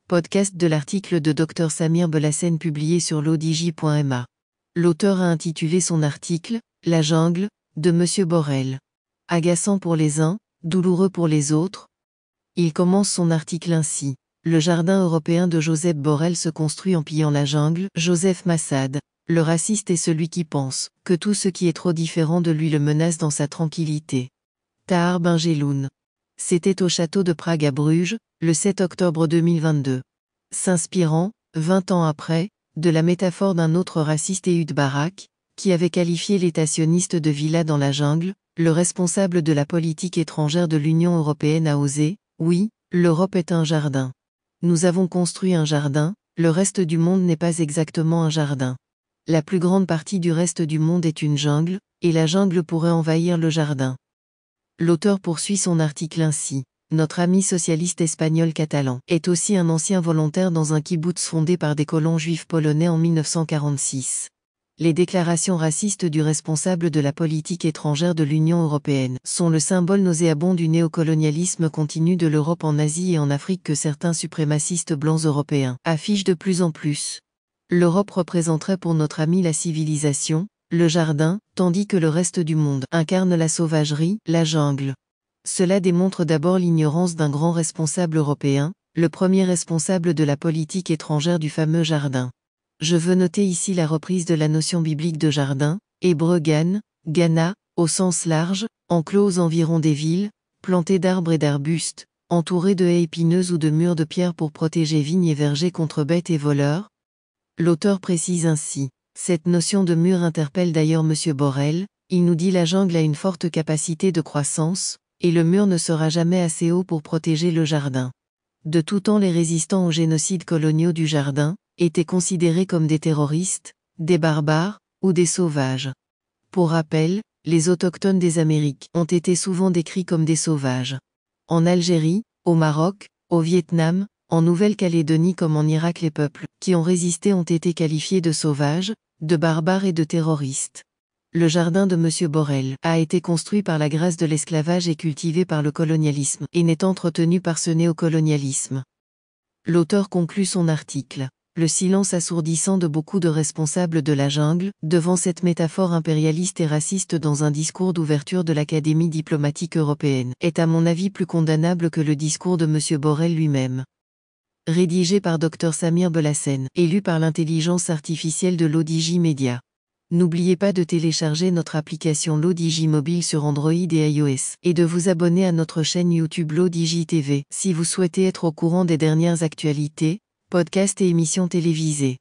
podcast de l'article de Dr Samir Belhassen publié sur l'odj.ma. L'auteur a intitulé son article « La jungle » de M. Borrell. Agaçant pour les uns, douloureux pour les autres. Il commence son article ainsi. Le jardin européen de Joseph Borrell se construit en pillant la jungle. Joseph Massad. Le raciste est celui qui pense que tout ce qui est trop différent de lui le menace dans sa tranquillité. Tahar Benjeloun. C'était au château de Prague à Bruges, le 7 octobre 2022. S'inspirant, 20 ans après, de la métaphore d'un autre raciste Ehud Barak, qui avait qualifié l'État sioniste de villa dans la jungle, le responsable de la politique étrangère de l'Union européenne a osé, oui, l'Europe est un jardin. Nous avons construit un jardin, le reste du monde n'est pas exactement un jardin. La plus grande partie du reste du monde est une jungle, et la jungle pourrait envahir le jardin. L'auteur poursuit son article ainsi. Notre ami socialiste espagnol catalan est aussi un ancien volontaire dans un kibboutz fondé par des colons juifs polonais en 1946. Les déclarations racistes du responsable de la politique étrangère de l'Union européenne sont le symbole nauséabond du néocolonialisme continu de l'Europe en Asie et en Afrique que certains suprémacistes blancs européens affichent de plus en plus. L'Europe représenterait pour notre ami la civilisation, le jardin, tandis que le reste du monde incarne la sauvagerie, la jungle. Cela démontre d'abord l'ignorance d'un grand responsable européen, le premier responsable de la politique étrangère du fameux jardin. Je veux noter ici la reprise de la notion biblique de jardin, hébreu gan, gana, au sens large, enclos aux environs des villes, planté d'arbres et d'arbustes, entouré de haies épineuses ou de murs de pierre pour protéger vignes et vergers contre bêtes et voleurs. L'auteur précise ainsi. Cette notion de mur interpelle d'ailleurs M. Borrell, il nous dit la jungle a une forte capacité de croissance, et le mur ne sera jamais assez haut pour protéger le jardin. De tout temps les résistants aux génocides coloniaux du jardin étaient considérés comme des terroristes, des barbares, ou des sauvages. Pour rappel, les autochtones des Amériques ont été souvent décrits comme des sauvages. En Algérie, au Maroc, au Vietnam, en Nouvelle-Calédonie comme en Irak les peuples qui ont résisté ont été qualifiés de sauvages, de barbares et de terroristes. Le jardin de M. Borrell a été construit par la grâce de l'esclavage et cultivé par le colonialisme et n'est entretenu par ce néocolonialisme. L'auteur conclut son article. Le silence assourdissant de beaucoup de responsables de la jungle, devant cette métaphore impérialiste et raciste dans un discours d'ouverture de l'Académie diplomatique européenne, est à mon avis plus condamnable que le discours de M. Borrell lui-même. Rédigé par Dr Samir Belhassen, et lu par l'intelligence artificielle de l'ODJ Media. N'oubliez pas de télécharger notre application l'ODJ Mobile sur Android et iOS, et de vous abonner à notre chaîne YouTube l'ODJ TV, si vous souhaitez être au courant des dernières actualités, podcasts et émissions télévisées.